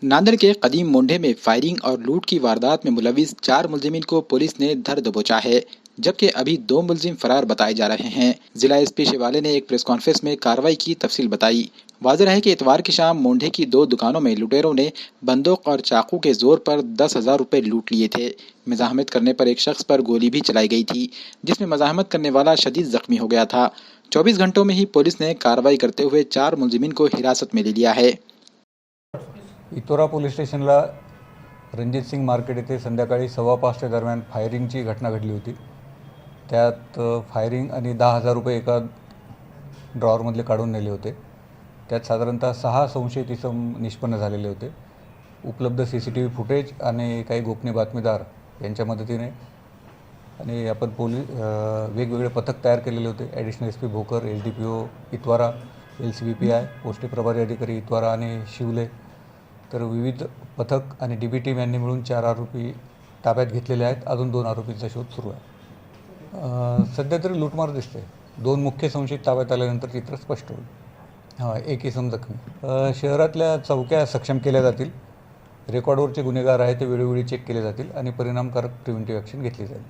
नांदेड़ के कदीम मोंढे में फायरिंग और लूट की वारदात में मुलविस 4 मुलजिमीन को पुलिस ने धर दबोचा है, जबकि अभी 2 मुलजिम फरार बताए जा रहे हैं। जिला एसपी शिवाले ने एक प्रेस कॉन्फ्रेंस में कार्रवाई की तफसील बताई। वाज़ेह है कि इतवार की शाम मोंढे की 2 दुकानों में लुटेरों ने बंदूक और चाकू के जोर पर 10,000 रुपए लूट लिए थे। मज़ाहमत करने पर एक शख्स पर गोली भी चलाई गई थी, जिसमें मज़ाहमत करने वाला शदीद जख्मी हो गया था। 24 घंटों में ही पुलिस ने कार्रवाई करते हुए 4 मुलजिमीन को हिरासत में ले लिया है। इतोरा पोलीस स्टेशनला रणजित सिंग मार्केट येथे संध्याकाळी 5:15च्या दरम्यान फायरिंगची घटना घडली होती। त्यात फायरिंग आणि 10,000 रुपये एका ड्रॉवरमधले काढून नेले होते। त्यात साधारणतः 6 संशयित इसम निष्पन्न झालेले होते। उपलब्ध CCTV फुटेज आणि काही गोपनीय बातमीदार यांच्या मदतीने आणि आपण वेगवेगळे पथक तयार केलेले होते। ॲडिशनल SP भोकर, SDPO इतवारा, LCBPI पोस्टे प्रभारी अधिकारी इतवारा आणि शिवले, तर विविध पथक आणि DB टीम यांनी मिळून 4 आरोपी ताब्यात घेतलेले आहेत। अजून 2 आरोपींचा शोध सुरू आहे। सध्या तरी लूटमार दिसते। 2 मुख्य संशयित ताब्यात आल्यानंतर चित्र स्पष्ट होईल। एक इसम जखमी। शहरातल्या चौक्या सक्षम केल्या जातील। रेकॉर्डवरचे गुन्हेगार आहेत ते वेळोवेळी चेक केले जातील आणि परिणामकारक प्रिव्हेंटिव्ह ॲक्शन घेतली जाईल।